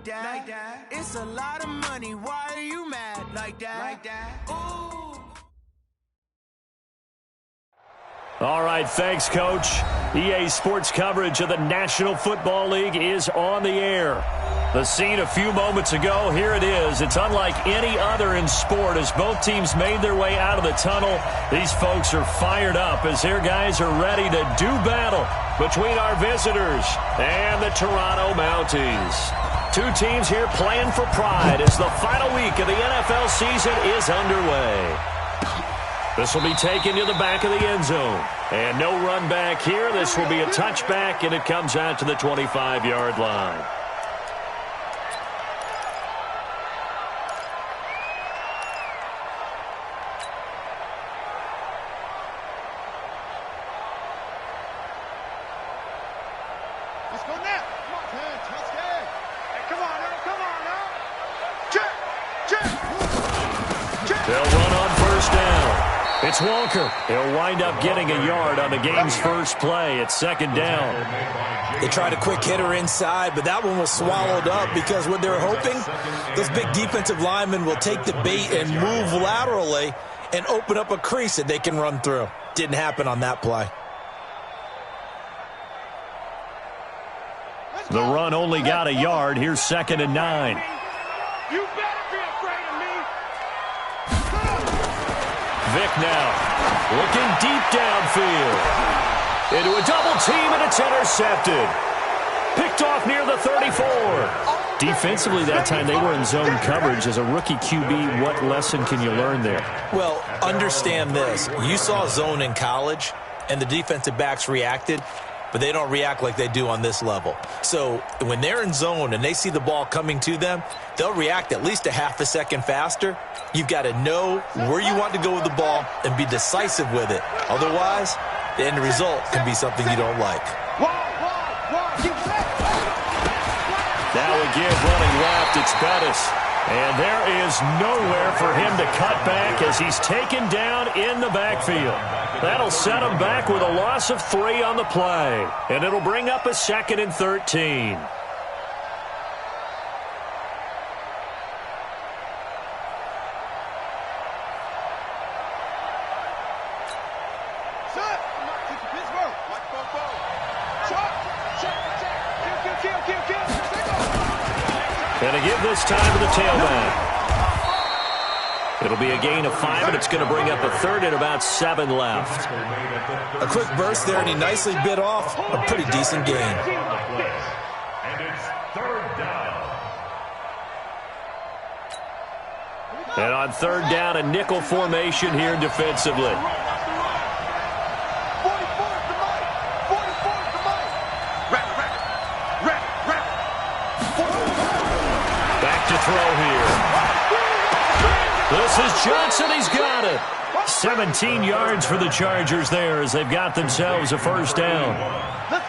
like that. It's a lot of money. Why are you mad like that? Ooh. All right, thanks, Coach. EA Sports coverage of the National Football League is on the air. The scene a few moments ago, here it is. It's unlike any other in sport as both teams made their way out of the tunnel. These folks are fired up as their guys are ready to do battle between our visitors and the Toronto Mounties. Two teams here playing for pride as the final week of the NFL season is underway. This will be taken to the back of the end zone. And no run back here. This will be a touchback, and it comes out to the 25-yard line. Let's go now. Come on, man. Touchdown. Hey, come on now. Check. They'll run on first down. It's Walker. He'll wind up getting a yard on the game's first play. It's second down. They tried a quick hitter inside, but that one was swallowed up because what they're hoping, those big defensive linemen will take the bait and move laterally and open up a crease that they can run through. Didn't happen on that play. The run only got a yard. Here's 2nd and 9. You better be afraid of me. Vick now, looking deep downfield. Into a double team, and it's intercepted. Picked off near the 34. Defensively that time, they were in zone coverage. As a rookie QB, what lesson can you learn there? Well, understand this. You saw zone in college, and the defensive backs reacted, but they don't react like they do on this level. So when they're in zone and they see the ball coming to them, they'll react at least a half a second faster. You've got to know where you want to go with the ball and be decisive with it. Otherwise, the end result can be something you don't like. Now again, running left, it's Bettis. And there is nowhere for him to cut back as he's taken down in the backfield. That'll set him back with a loss of 3 on the play. And it'll bring up a 2nd and 13. And to give this time to the tailback. It'll be a gain of 5, and it's going to bring up a 3rd and about 7 left. A quick burst there, and he nicely bit off a pretty decent gain. And it's 3rd down. And on 3rd down, a nickel formation here defensively. Throw here. This is Johnson. He's got it. 17 yards for the Chargers there as they've got themselves a first down.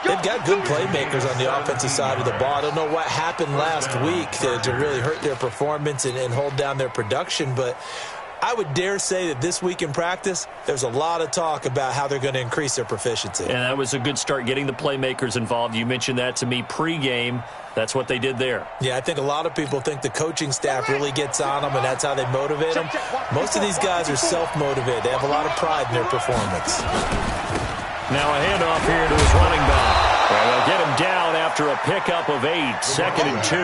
They've got good playmakers on the offensive side of the ball. I don't know what happened last week to really hurt their performance and hold down their production, but I would dare say that this week in practice, there's a lot of talk about how they're going to increase their proficiency. And that was a good start, getting the playmakers involved. You mentioned that to me pregame. That's what they did there. Yeah, I think a lot of people think the coaching staff really gets on them, and that's how they motivate them. Most of these guys are self-motivated. They have a lot of pride in their performance. Now a handoff here to his running back. Well, they'll get him down after a pickup of 8, 2nd and 2.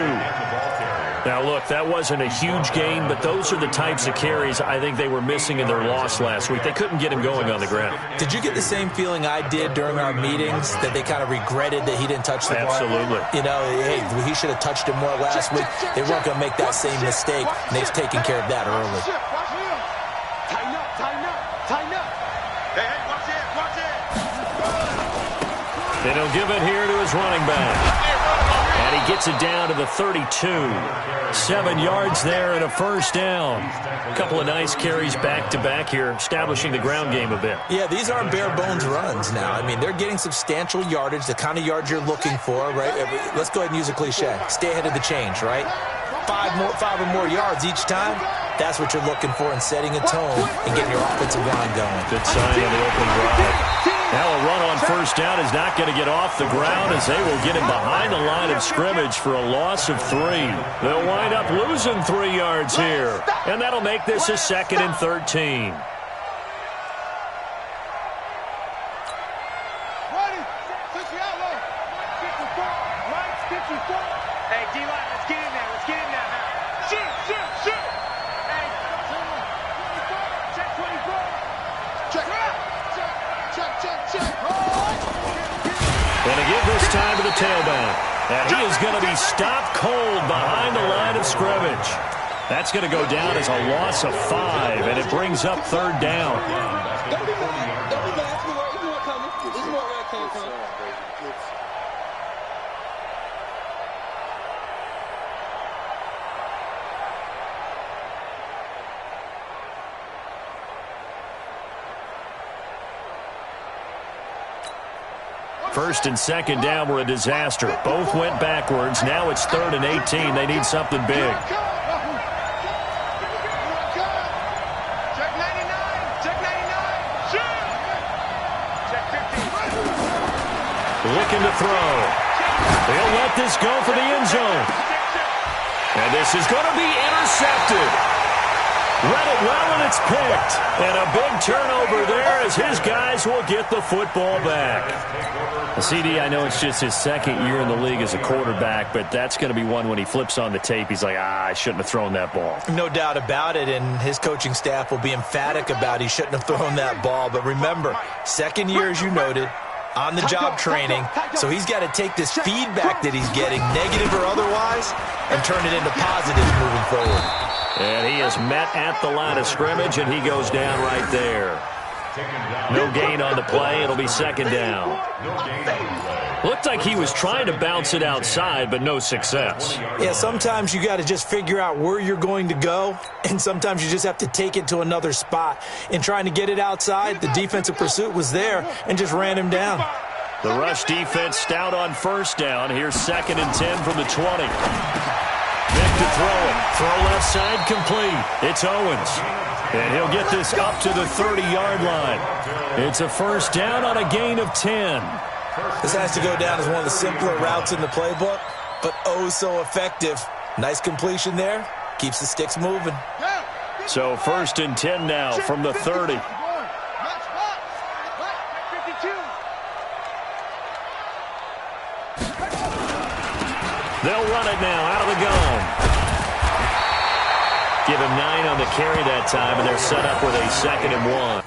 Now, look, that wasn't a huge gain, but those are the types of carries I think they were missing in their loss last week. They couldn't get him going on the ground. Did you get the same feeling I did during our meetings, that they kind of regretted that he didn't touch the ball? Absolutely. You know, hey, he should have touched it more last week. They weren't going to make that same mistake, and they've taken care of that early. Tighten up. Hey, watch it. Then he'll give it here to his running back. And he gets it down to the 32. 7 yards there and a first down. A couple of nice carries back-to-back here, establishing the ground game a bit. Yeah, these aren't bare-bones runs now. I mean, they're getting substantial yardage, the kind of yards you're looking for, right? Let's go ahead and use a cliche. Stay ahead of the change, right? 5 or more yards each time. That's what you're looking for in setting a tone and getting your offensive line going. Good sign on the opening drive. Now a run on first down is not going to get off the ground as they will get him behind the line of scrimmage for a loss of 3. They'll wind up losing 3 yards here, and that'll make this a 2nd and 13. Hey, D-line, let's get in there. Let's get in there now. Shoot. Hey, check 24. Check. And to give this time to the tailback. And he is going to be stopped cold behind the line of scrimmage. That's going to go down as a loss of 5, and it brings up 3rd down. Don't be mad. This is more coming. This is more where it came from. First and second down were a disaster. Both went backwards. Now it's 3rd and 18. They need something big. Check 99. Shoot. Check 15. Looking to throw. They'll let this go for the end zone. And this is going to be intercepted. Read it well, and it's picked. And a big turnover there as his guys will get the football back. CD, I know it's just his 2nd year in the league as a quarterback, but that's going to be one when he flips on the tape. He's like, I shouldn't have thrown that ball. No doubt about it, and his coaching staff will be emphatic about he shouldn't have thrown that ball. But remember, 2nd year, as you noted, on-the-job training, so he's got to take this feedback that he's getting, negative or otherwise, and turn it into positives moving forward. And he is met at the line of scrimmage, and he goes down right there. No gain on the play. It'll be 2nd down. Looked like he was trying to bounce it outside, but no success. Yeah, sometimes you got to just figure out where you're going to go, and sometimes you just have to take it to another spot. In trying to get it outside, the defensive pursuit was there and just ran him down. The rush defense stout on first down. Here's 2nd and 10 from the 20. Vic to throw it. Throw left side complete. It's Owens. And he'll get this up to the 30-yard line. It's a first down on a gain of 10. This has to go down as one of the simpler routes in the playbook, but oh so effective. Nice completion there. Keeps the sticks moving. So 1st and 10 now from the 30. They'll run it now out of the gun. Give him 9 on the carry that time, and they're set up with a 2nd and 1.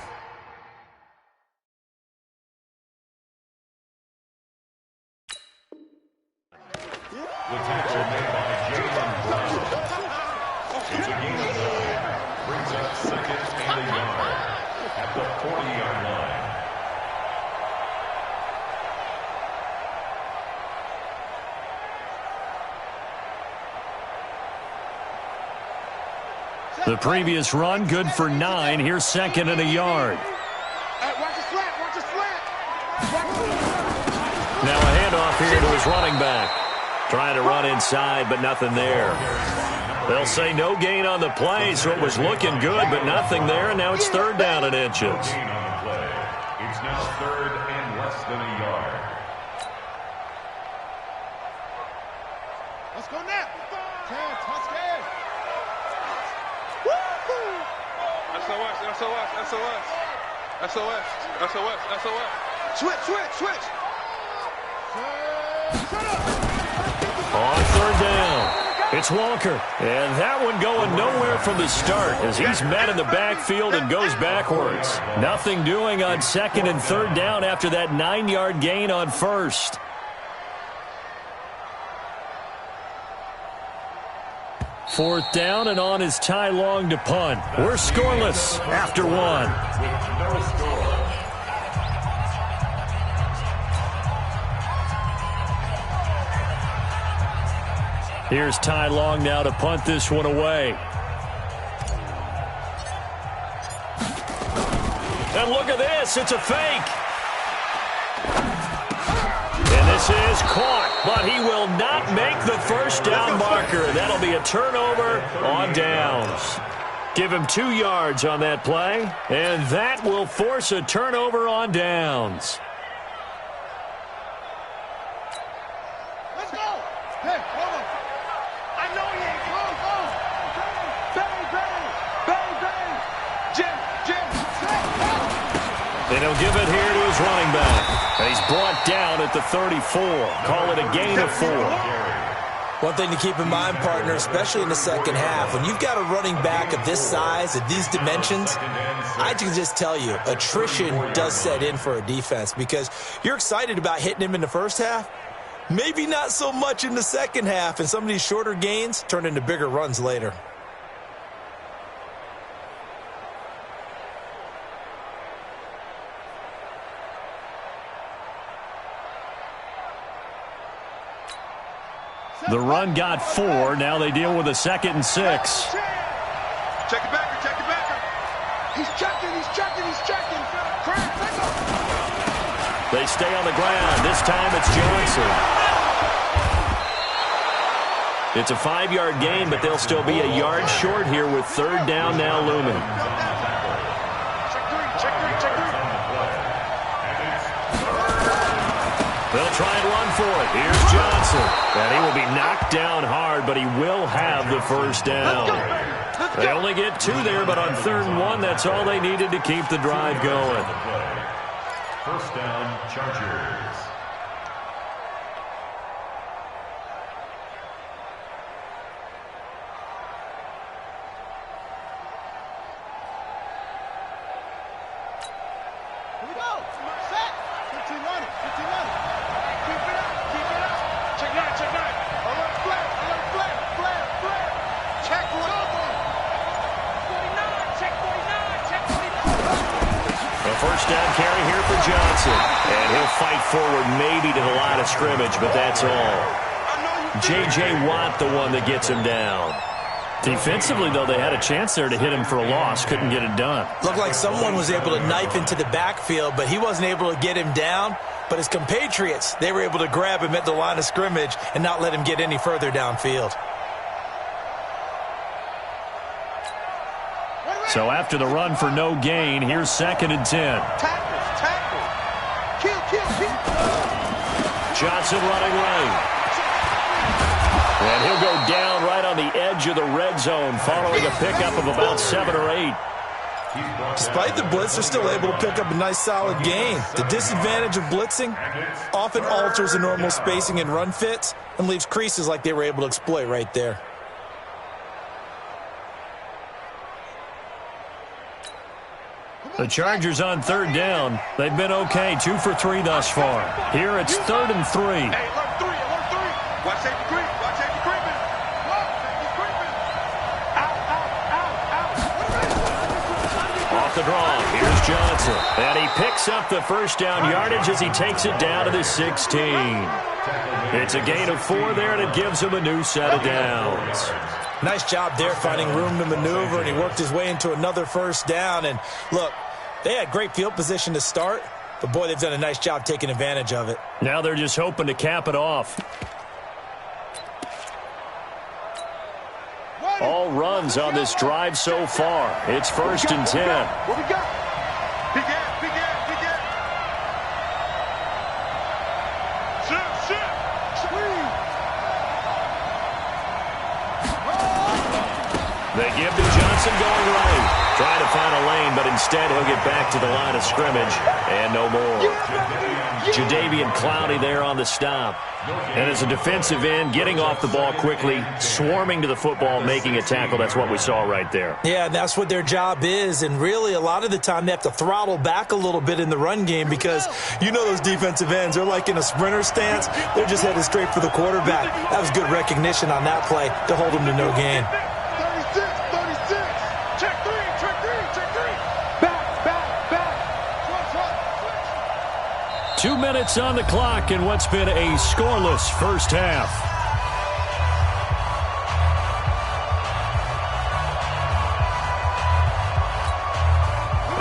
The tackle made by Jalen Brown. It's a gain of 9. Brings up 2nd and a yard at the 40-yard line. The previous run, good for 9. Here's 2nd and a yard. Now a handoff here to his running back. Trying to run inside, but nothing there. They'll say no gain on the play, so it was looking good, but nothing there, and now it's 3rd down and inches. Gain on the play. It's now 3rd and less than a yard. Let's go now. Touchdown. SOS. Switch. On 3rd down, it's Walker. And that one going nowhere from the start as he's met in the backfield and goes backwards. Nothing doing on 2nd and 3rd down after that 9-yard gain on 1st. Fourth down, and on is Ty Long to punt. We're scoreless after 1. With no score. Here's Ty Long now to punt this one away. And look at this. It's a fake. And this is caught, but he will not make the first down marker. That'll be a turnover on downs. Give him 2 yards on that play, and that will force a turnover on downs. Let's go. Hey, hold on. I know he ain't close. Bang, bang, bang, bang. Jim. They don't give it here to his running back. And he's brought down at the 34. Call it a gain of 4. One thing to keep in mind, partner, especially in the second half, when you've got a running back of this size, of these dimensions, I can just tell you, attrition does set in for a defense because you're excited about hitting him in the first half. Maybe not so much in the second half, and some of these shorter gains turn into bigger runs later. The run got 4. Now they deal with a 2nd and 6. Check it back. He's checking. They stay on the ground. This time it's Johnson. It's a 5-yard gain, but they'll still be a yard short here with 3rd down now looming. Check three. They'll try and run for it. Here's Johnson. And he will be knocked down hard, but he will have the first down. They only get 2 there, but on 3rd and 1, that's all they needed to keep the drive going. First down, Chargers. Here we go. Set. 15 running. Keep it up. Check 9. Alert flare. Check 49. Check 49. A first down carry here for Johnson. And he'll fight forward maybe to the line of scrimmage, but that's all. J.J. Watt, the one that gets him down. Defensively, though, they had a chance there to hit him for a loss. Couldn't get it done. Looked like someone was able to knife into the backfield, but he wasn't able to get him down. But his compatriots, they were able to grab him at the line of scrimmage and not let him get any further downfield. So after the run for no gain, here's 2nd and 10. Tackle. Kill. Johnson running right. And he'll go down right on the edge of the red zone following a pickup of about 7 or 8. Despite the blitz, they're still able to pick up a nice solid gain. The disadvantage of blitzing often alters the normal spacing and run fits and leaves creases like they were able to exploit right there. The Chargers on 3rd down. They've been okay, 2 for 3 thus far. Here it's 3rd and 3. Hey, alert 3. Watch safety creep. Off the draw, here's Johnson. And he picks up the first down yardage as he takes it down to the 16. It's a gain of 4 there, and it gives him a new set of downs. Nice job there finding room to maneuver, and he worked his way into another first down. And look, they had great field position to start, but boy, they've done a nice job taking advantage of it. Now they're just hoping to cap it off. All runs on this drive so far. It's 1st and 10. What we got? Big ass. Shit. Squeeze. They give to Johnson going right. Trying to find a lane, but instead he'll get back to the line of scrimmage. And no more. Jadeveon Clowney there on the stop. And as a defensive end, getting off the ball quickly, swarming to the football, making a tackle. That's what we saw right there. Yeah, that's what their job is. And really, a lot of the time, they have to throttle back a little bit in the run game because you know those defensive ends, they're like in a sprinter stance. They're just headed straight for the quarterback. That was good recognition on that play to hold him to no gain. 36. Check three. Back. 2 minutes on the clock in what's been a scoreless first half.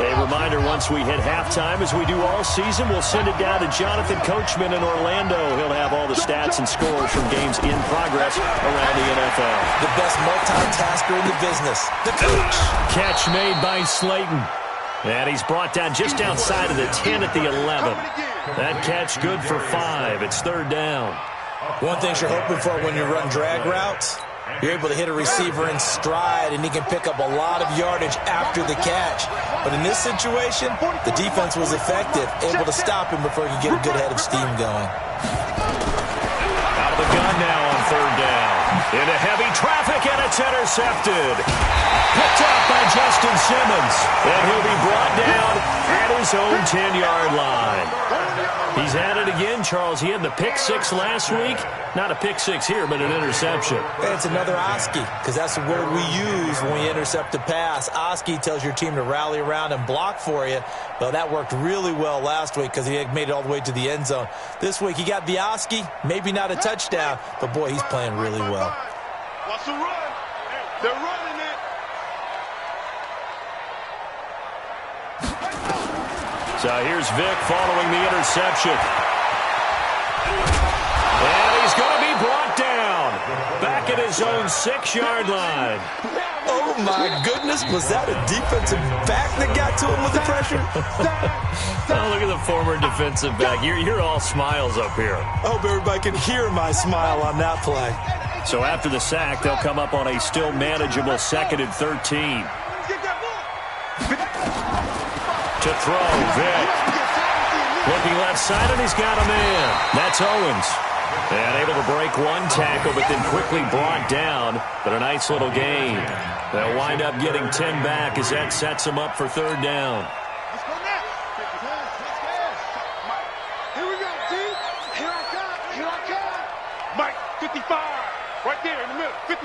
A reminder once once we hit halftime, as we do all season, we'll send it down to Jonathan Coachman in Orlando. He'll have all the stats and scores from games in progress around the NFL. The best multitasker in the business, the coach. Catch made by Slayton. And he's brought down just outside of the 10 at the 11. That catch good for 5. It's third down. One thing you're hoping for when you run drag routes, you're able to hit a receiver in stride, and he can pick up a lot of yardage after the catch. But in this situation, the defense was effective, able to stop him before he could get a good head of steam going. Out of the gun now on third down. Into heavy traffic, and it's intercepted. Picked up by Justin Simmons. And he'll be brought down at his own 10-yard line. He's at it again, Charles. He had the pick 6 last week. Not a pick 6 here, but an interception. It's another Oski, because that's the word we use when we intercept a pass. Oski tells your team to rally around and block for you. Well, that worked really well last week because he made it all the way to the end zone. This week, he got the Oski, maybe not a touchdown, but, boy, he's playing really well. What's the run? They're running it. So here's Vic following the interception. And he's going to be brought down back at his own 6-yard line. Oh, my goodness. Was that a defensive back that got to him with the pressure? Oh, look at the former defensive back. You're all smiles up here. I hope everybody can hear my smile on that play. So after the sack, they'll come up on a still manageable 2nd and 13. To throw, Vic. Looking left side, and he's got a man. That's Owens. And able to break one tackle, but then quickly brought down. But a nice little gain. They'll wind up getting 10 back as that sets them up for third down. Let's go now. Here we go, D. Here I come. Here I come. Mike, 55. Right there in the middle. 55.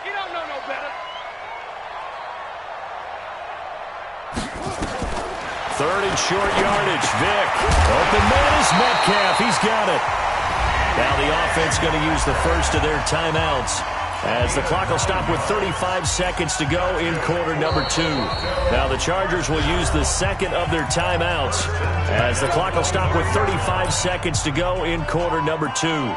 You don't know no better. Third and short yardage. Vic. Open man is Metcalf. He's got it. Now the offense going to use the first of their timeouts as the clock will stop with 35 seconds to go in quarter number 2. Now the Chargers will use the second of their timeouts as the clock will stop with 35 seconds to go in quarter number 2.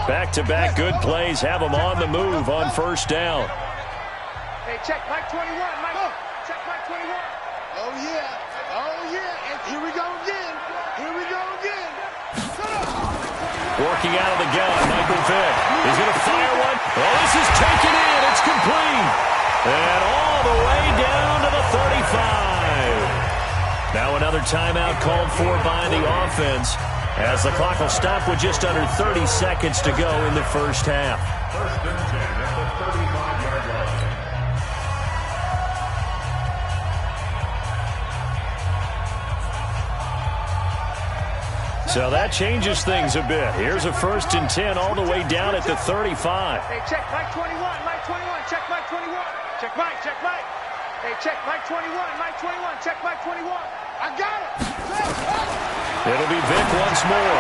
Back-to-back good plays have them on the move on first down. Hey, check Mike 21, Mike. Check Mike 21. Oh, yeah. Oh, yeah. And here we go again. Here we go again. Working out of the gun, Michael Vick. He's going to fire one. Oh, this is taken in. It's complete. And all the way down to the 35. Now another timeout called for by the offense, as the clock will stop with just under 30 seconds to go in the first half. First and 10 at the 35-yard line. So that changes things a bit. Here's a first and 10 all the way down at the 35. Hey, check Mike 21, Mike 21, check Mike 21. Check Mike, check Mike. Hey, check Mike 21, Mike 21, check Mike 21. I got it. It'll be Vic once more.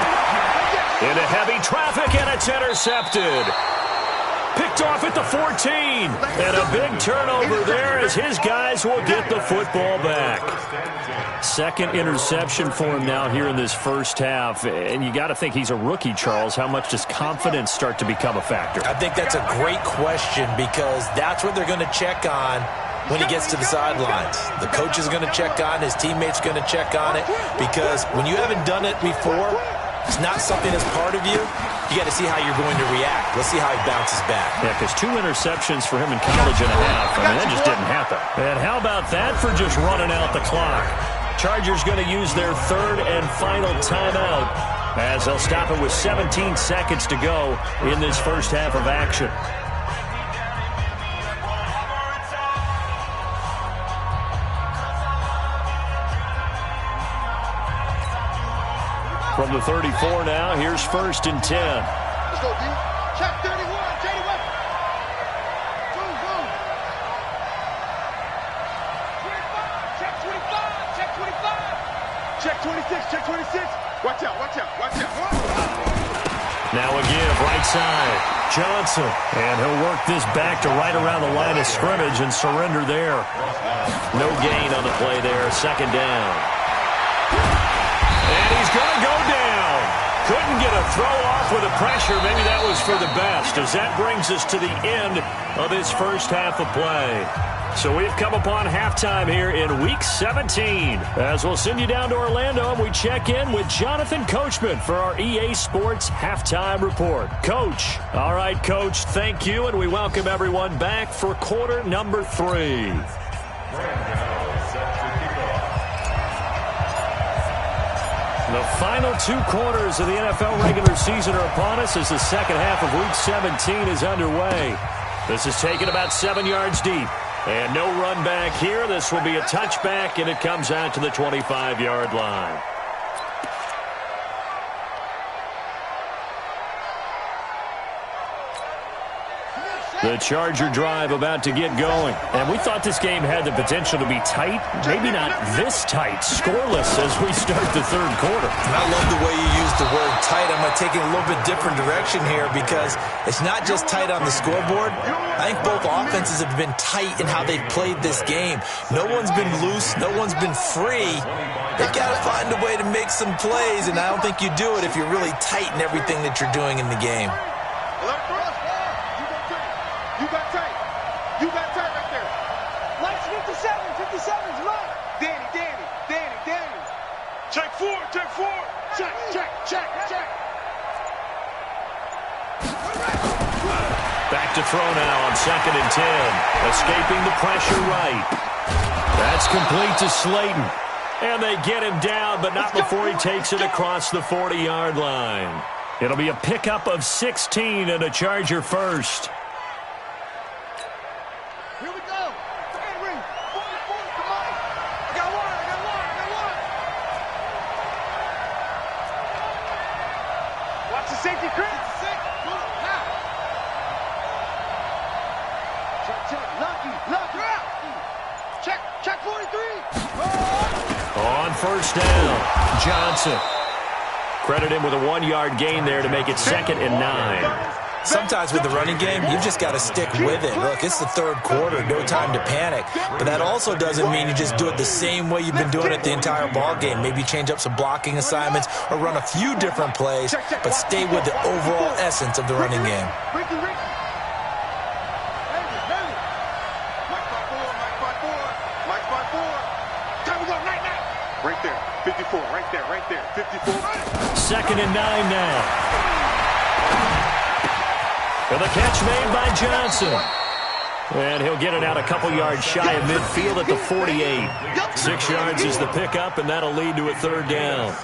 Into heavy traffic, and it's intercepted. Picked off at the 14. And a big turnover there as his guys will get the football back. Second interception for him now here in this first half. And you got to think he's a rookie, Charles. How much does confidence start to become a factor? I think that's a great question, because that's what they're going to check on when he gets to the sidelines. The coach is going to check on, his teammates going to check on it, because when you haven't done it before, it's not something that's part of you. You got to see how you're going to react. Let's see how he bounces back. Yeah, because 2 interceptions for him in college and a half. I mean, that just didn't happen. And how about that for just running out the clock? Chargers going to use their third and final timeout as they'll stop it with 17 seconds to go in this first half of action. From the 34 now, here's first and 10. Let's go, D. Check 31. J.D. West. Boom, boom. 25. Check 25. Check 25. Check 26. Check 26. Watch out. Watch out. Watch out. Now a give, right side. Johnson. And he'll work this back to right around the line of scrimmage and surrender there. No gain on the play there. Second down. And he's going to go down. Couldn't get a throw off with the pressure. Maybe that was for the best, as that brings us to the end of this first half of play. So we've come upon halftime here in Week 17. As we'll send you down to Orlando, and we check in with Jonathan Coachman for our EA Sports Halftime Report. Coach. All right, Coach, thank you, and we welcome everyone back for quarter number 3. The final 2 quarters of the NFL regular season are upon us as the second half of Week 17 is underway. This is taken about 7 yards deep. And no run back here. This will be a touchback, and it comes out to the 25-yard line. The Charger drive about to get going. And we thought this game had the potential to be tight. Maybe not this tight. Scoreless as we start the third quarter. And I love the way you use the word tight. I'm going to take it a little bit different direction here because it's not just tight on the scoreboard. I think both offenses have been tight in how they've played this game. No one's been loose. No one's been free. They've got to find a way to make some plays, and I don't think you do it if you're really tight in everything that you're doing in the game. You got tight. You got tight right there. Lights 57. 57's mine. Danny. Check 4. Check. Back to throw now on 2nd and 10. Escaping the pressure right. That's complete to Slayton. And they get him down, but not before he takes it across the 40-yard line. It'll be a pickup of 16 and a Charger first. Here we go. Henry. 44. Come on. I got one. Watch the safety, Chris. Check. Check 43. On first down, Johnson. Credit him with a 1-yard gain there to make it 2nd and 9. Sometimes with the running game, you've just got to stick with it. Look, it's the third quarter, no time to panic. But that also doesn't mean you just do it the same way you've been doing it the entire ball game. Maybe change up some blocking assignments or run a few different plays, but stay with the overall essence of the running game. Right there, 54, right there, 54. 2nd and 9 now. And the catch made by Johnson. And he'll get it out a couple yards shy of midfield at the 48. 6 yards is the pickup, and that'll lead to a 3rd down.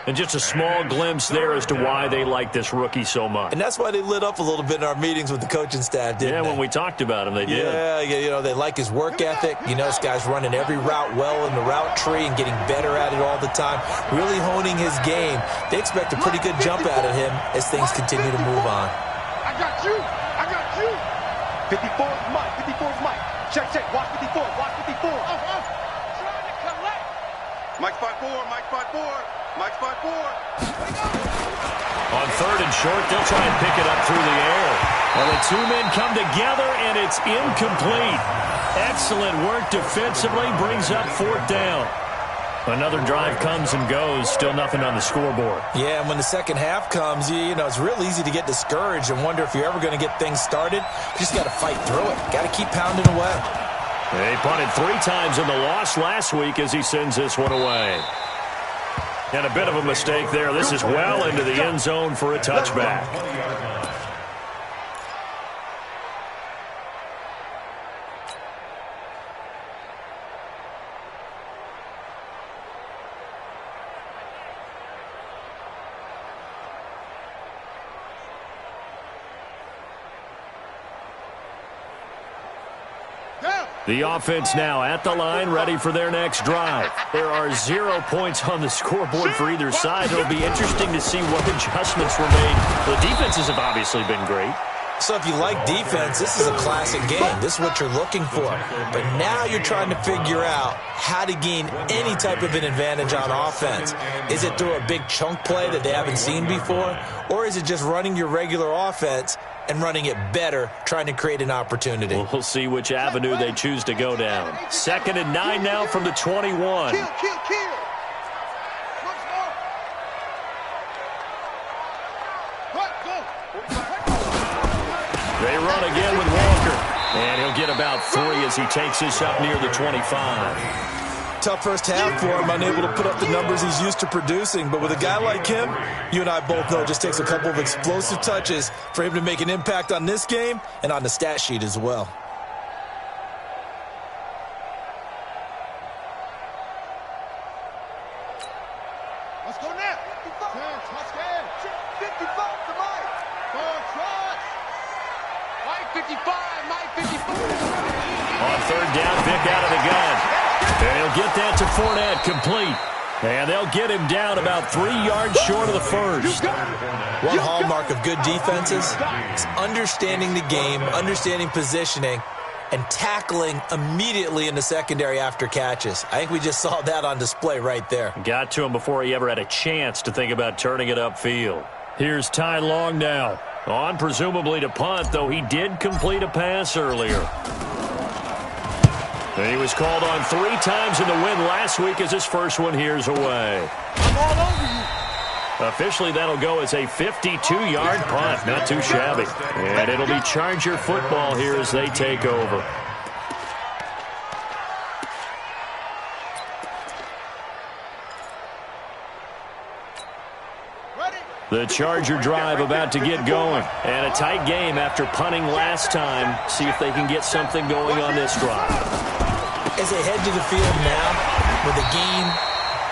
And just a small glimpse there as to why they like this rookie so much. And that's why they lit up a little bit in our meetings with the coaching staff, didn't they? When we talked about him, they did. Yeah, you know, they like his work ethic. You know, this guy's running every route well in the route tree and getting better at it all the time, really honing his game. They expect a pretty good jump out of him as things continue to move on. I got you. 54 is Mike. Check. Watch 54. Trying to collect. Mike's 5'4. Mike's 5'4. On 3rd and short, they'll try and pick it up through the air. And the 2 men come together, and it's incomplete. Excellent work defensively, brings up 4th down. Another drive comes and goes, still nothing on the scoreboard. Yeah, and when the second half comes, you know, it's real easy to get discouraged and wonder if you're ever going to get things started. You just got to fight through it. Got to keep pounding away. They punted 3 times in the loss last week as he sends this one away. And a bit of a mistake there. This is well into the end zone for a touchback. Down. The offense now at the line, ready for their next drive. There are 0 points on the scoreboard for either side. It'll be interesting to see what adjustments were made. The defenses have obviously been great. So if you like defense, this is a classic game. This is what you're looking for. But now you're trying to figure out how to gain any type of an advantage on offense. Is it through a big chunk play that they haven't seen before? Or is it just running your regular offense and running it better, trying to create an opportunity? We'll see which avenue they choose to go down. 2nd and 9 now from the 21. Kill. Once more. They run again with Walker. And he'll get about 3 as he takes this up near the 25. Tough first half for him, unable to put up the numbers he's used to producing. But with a guy like him, you and I both know it just takes a couple of explosive touches for him to make an impact on this game and on the stat sheet as well. Let's go now. 55 to Mike. Mike 55. On 3rd down, Vic out of the gun. And he'll get that to Fournette, complete. And they'll get him down about 3 yards short of the first. One hallmark of good defenses is understanding the game, understanding positioning, and tackling immediately in the secondary after catches. I think we just saw that on display right there. Got to him before he ever had a chance to think about turning it upfield. Here's Ty Long now. On presumably to punt, though he did complete a pass earlier. And he was called on 3 times in the win last week as his first one here's away. I'm all over you. Officially, that'll go as a 52-yard punt. Not too shabby. And it'll be Charger football here as they take over. The Charger drive about to get going. And a tight game after punting last time. See if they can get something going on this drive. As they head to the field now, with the game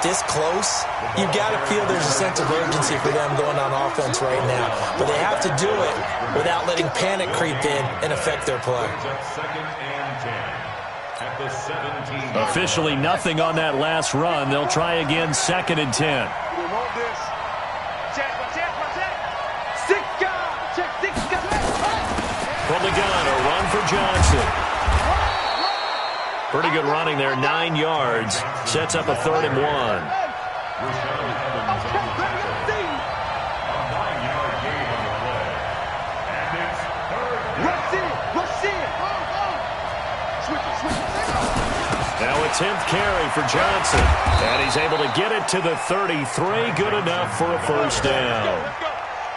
this close, you've got to feel there's a sense of urgency for them going on offense right now. But they have to do it without letting panic creep in and affect their play. 2nd and 10 at the 17. Officially nothing on that last run. They'll try again 2nd and 10. We want this. Check. Six guys. From the gun, a run for Johnson. Pretty good running there, 9 yards. Sets up a 3rd and 1. A 9-yard gain on the play. And it's 3rd. Rush in. Switch. Now a 10th carry for Johnson. And he's able to get it to the 33. Good enough for a first down.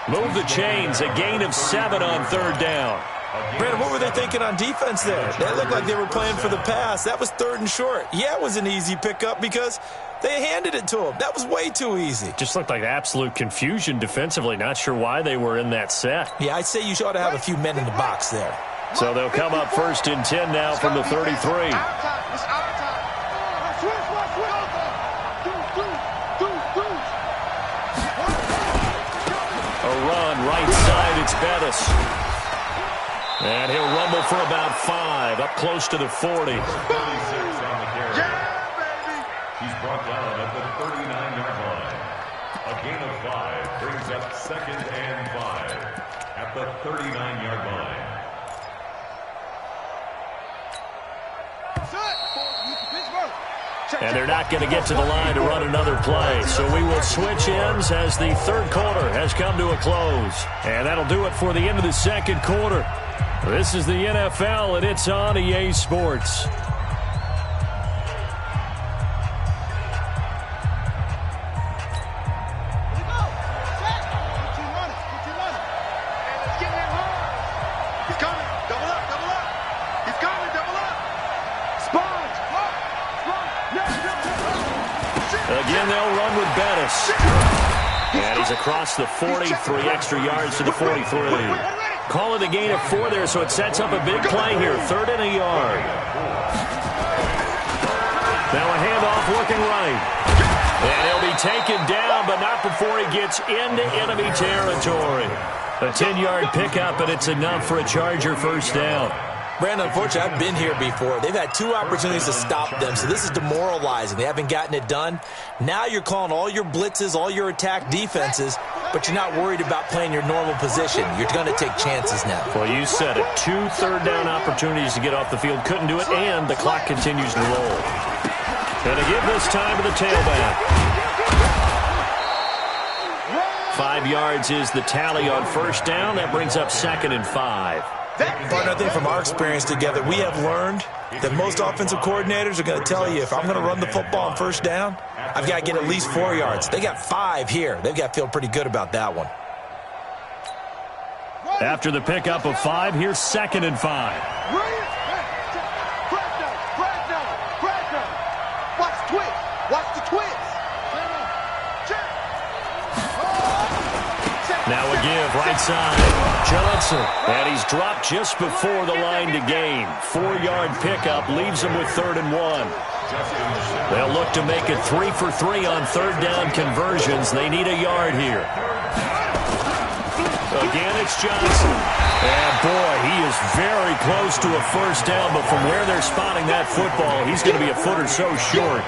Move the chains, a gain of 7 on 3rd down. Brandon, what were they thinking on defense there? That looked like they were playing for the pass. That was 3rd and short. Yeah, it was an easy pickup because they handed it to them. That was way too easy. Just looked like absolute confusion defensively. Not sure why they were in that set. Yeah, I'd say you ought to have a few men in the box there. So they'll come up 1st and 10 now from the 33. It's our time. A run right side, it's Bettis. And he'll rumble for about 5, up close to the 40. 36 on the carry. He's brought down at the 39-yard line. A gain of 5 brings up 2nd and 5 at the 39-yard line. And they're not going to get to the line to run another play. So we will switch ends as the 3rd quarter has come to a close. And that'll do it for the end of the 2nd quarter. This is the NFL, and it's on EA Sports. Again, they'll run with Bettis. And he's across the 40, 3 extra yards to the 43. Calling the gain of 4 there, so it sets up a big play here. 3rd and a yard. Now a handoff looking right. And he'll be taken down, but not before he gets into enemy territory. A 10-yard pickup, and it's enough for a Charger first down. Brandon, unfortunately, I've been here before. They've had 2 opportunities to stop them, so this is demoralizing. They haven't gotten it done. Now you're calling all your blitzes, all your attack defenses, but you're not worried about playing your normal position. You're going to take chances now. Well, you said it. 2 third-down opportunities to get off the field. Couldn't do it, and the clock continues to roll. Going to give this time to the tailback. 5 yards is the tally on first down. That brings up 2nd and 5. Partner, I think from our experience together, we have learned that most offensive coordinators are going to tell you, if I'm going to run the football on first down, I've got to get at least 4 yards. They got 5 here. They've got to feel pretty good about that one. After the pickup of 5, here's 2nd and 5. Watch the twist. Watch the twist. Now a give, right side. Johnson. And he's dropped just before the line to gain. 4-yard pickup leaves him with 3rd and 1. They'll look to make it 3 for 3 on third down conversions. They need a yard here. Again, it's Johnson. And boy, he is very close to a first down, but from where they're spotting that football, he's going to be a foot or so short.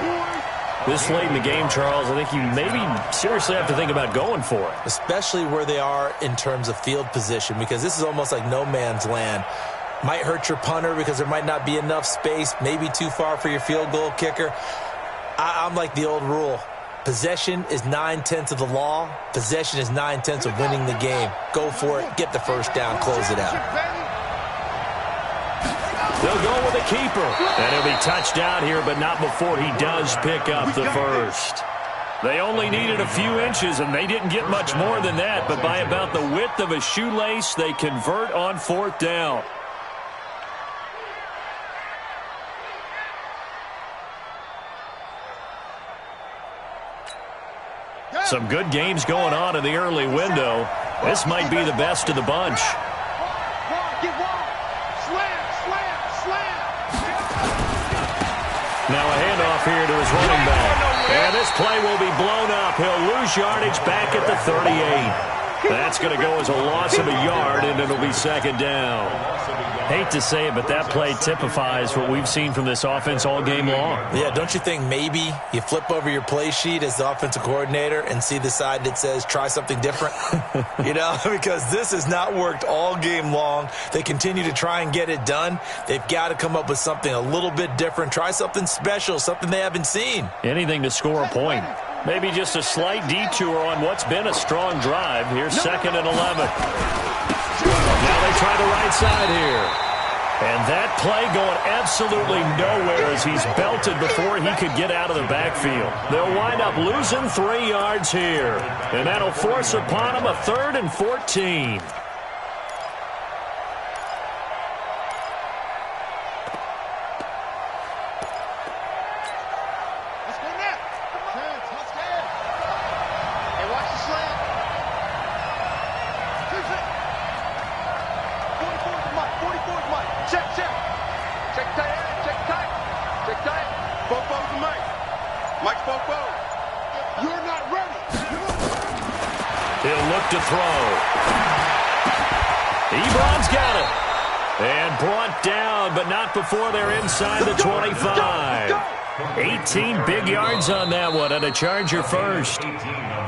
This late in the game, Charles, I think you maybe seriously have to think about going for it. Especially where they are in terms of field position, because this is almost like no man's land. Might hurt your punter because there might not be enough space, maybe too far for your field goal kicker. I'm like the old rule. Possession is 9/10 of the law. Possession is 9/10 of winning the game. Go for it. Get the first down. Close it out. They'll go with a keeper. And he'll be touched down here, but not before he does pick up the first. They only needed a few inches, and they didn't get much more than that. But by about the width of a shoelace, they convert on 4th down. Some good games going on in the early window. This might be the best of the bunch. Now a handoff here to his running back. And this play will be blown up. He'll lose yardage back at the 38. That's going to go as a loss of a yard, and it'll be 2nd down. Hate to say it, but that play typifies what we've seen from this offense all game long. Yeah, don't you think maybe you flip over your play sheet as the offensive coordinator and see the side that says try something different? You know, because this has not worked all game long. They continue to try and get it done. They've got to come up with something a little bit different. Try something special, something they haven't seen. Anything to score a point. Maybe just a slight detour on what's been a strong drive. Here's 2nd and 11. Now they try the right side here. And that play going absolutely nowhere as he's belted before he could get out of the backfield. They'll wind up losing 3 yards here. And that'll force upon him a 3rd and 14. He'll look to throw. Ebron's got it. And brought down, but not before they're inside the 25. 18 big yards on that one, and a Charger first.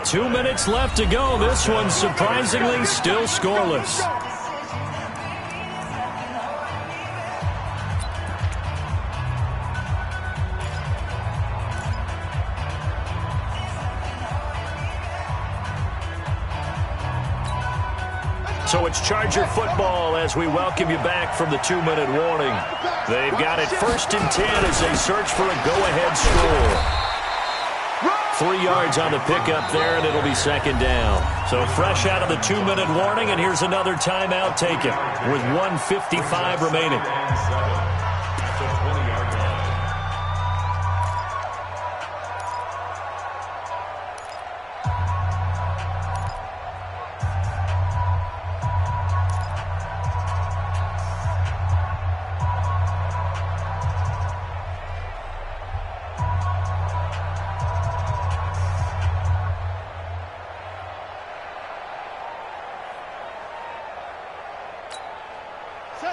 2 minutes left to go. This one's surprisingly still scoreless. So it's Charger football as we welcome you back from the 2-minute warning. They've got it 1st and 10 as they search for a go-ahead score. 3 yards on the pickup there, and it'll be 2nd down. So fresh out of the 2-minute warning, and here's another timeout taken with 1:55 remaining.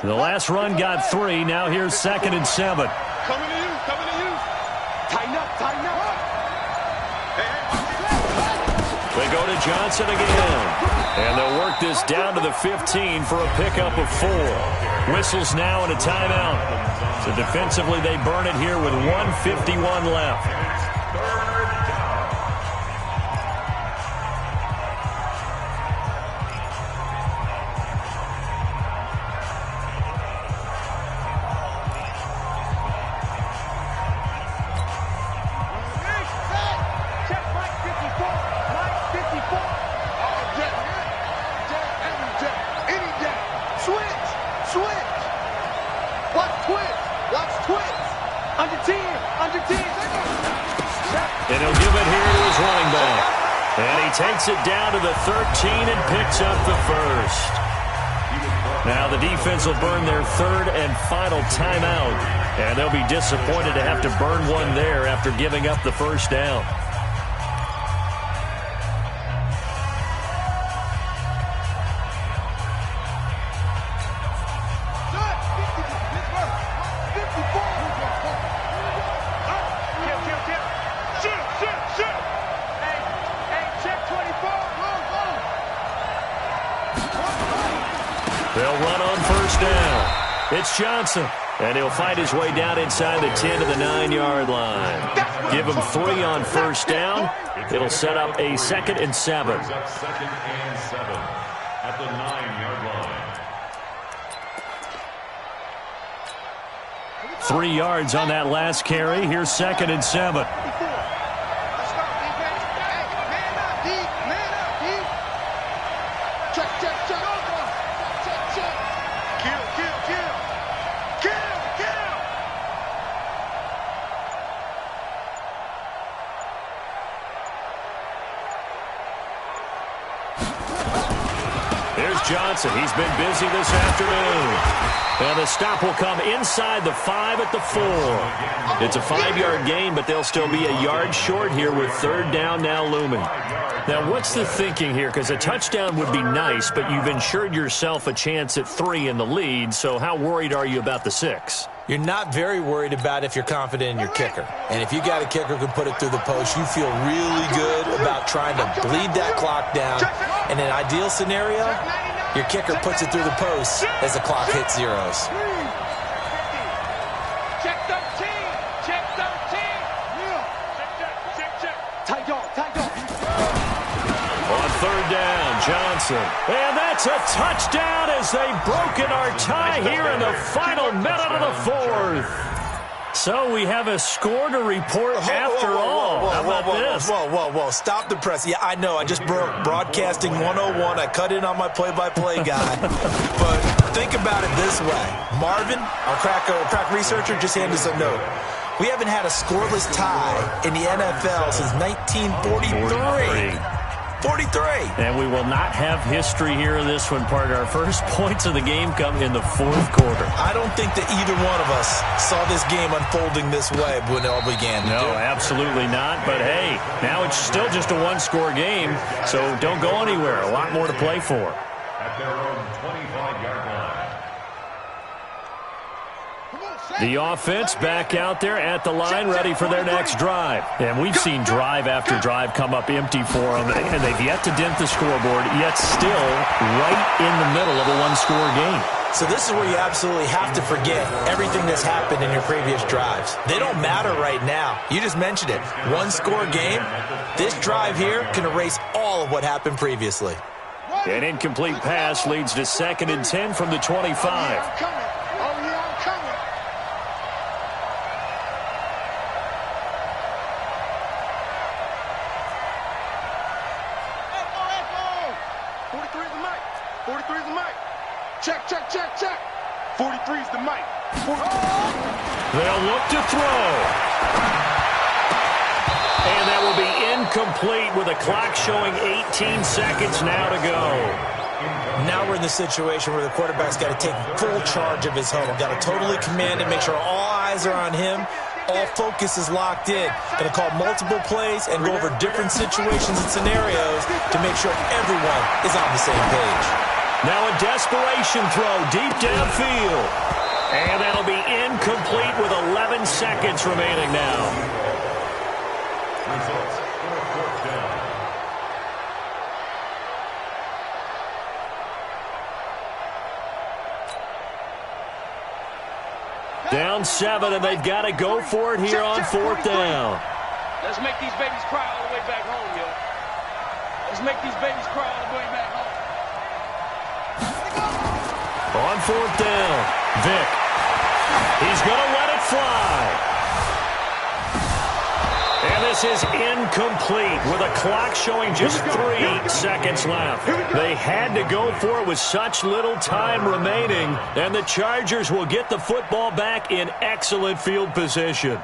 The last run got 3. Now here's 2nd and 7. Coming to you, coming to you. Tighten up, tighten up. They go to Johnson again. And they'll work this down to the 15 for a pickup of 4. Whistles now and a timeout. So defensively, they burn it here with 1:51 left. And he'll give it here to his running back. And he takes it down to the 13 and picks up the first. Now the defense will burn their 3rd and final timeout. And they'll be disappointed to have to burn one there after giving up the first down. They'll run on first down. It's Johnson, and he'll fight his way down inside the 10 to the 9-yard line. Give him 3 on first down. It'll set up a 2nd and 7. 2nd and 7 at the 9-yard line. 3 yards on that last carry. Here's 2nd and 7. Johnson, he's been busy this afternoon. And the stop will come inside the 5 at the 4. It's a 5-yard gain, but they'll still be a yard short here with 3rd down now looming. Now, what's the thinking here? Because a touchdown would be nice, but you've ensured yourself a chance at 3 in the lead, so how worried are you about the 6? You're not very worried about if you're confident in your kicker. And if you got a kicker who can put it through the post, you feel really good about trying to bleed that clock down. In an ideal scenario, your kicker puts it through the post as the clock hits zeros. Check 13. Check 13. Check. Tight dog. On 3rd down, Johnson. And that's a touchdown as they've broken our tie here in the final minute of the 4th. So we have a score to report after all. How about this? Whoa. Stop the press. Yeah, I know. I just broke broadcasting 101. I cut in on my play-by-play guy. But think about it this way. Marvin, our crack researcher, just handed us a note. We haven't had a scoreless tie in the NFL since 1943. 43. And we will not have history here in this one, partner. Our first points of the game come in the 4th quarter. I don't think that either one of us saw this game unfolding this way when it all began. No, absolutely not. But, hey, now it's still just a 1-score game, so don't go anywhere. A lot more to play for. At their own 25-yard line. The offense back out there at the line, ready for their next drive. And we've seen drive after drive come up empty for them, and they've yet to dent the scoreboard, yet still right in the middle of a 1-score game. So this is where you absolutely have to forget everything that's happened in your previous drives. They don't matter right now. You just mentioned it. 1-score game. This drive here can erase all of what happened previously. An incomplete pass leads to 2nd and 10 from the 25. Check. 43's the mic. They'll look to throw. And that will be incomplete with a clock showing 18 seconds now to go. Now we're in the situation where the quarterback's got to take full charge of his huddle. Got to totally command it, make sure all eyes are on him. All focus is locked in. Going to call multiple plays and go over different situations and scenarios to make sure everyone is on the same page. Now a desperation throw deep downfield. And that'll be incomplete with 11 seconds remaining now. Results on a 4th down. Down 7, and they've got to go for it here on 4th down. Let's make these babies cry all the way back home, yo. Let's make these babies cry all the way back home. On 4th down, Vic. He's going to let it fly. And this is incomplete with a clock showing just 3 seconds left. They had to go for it with such little time remaining, and the Chargers will get the football back in excellent field position.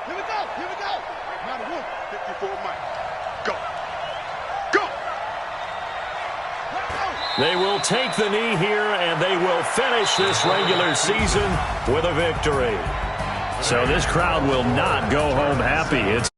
Here we go. Not a whoop. 54 Mike. Go. Go. They will take the knee here, and they will finish this regular season with a victory. So this crowd will not go home happy. It's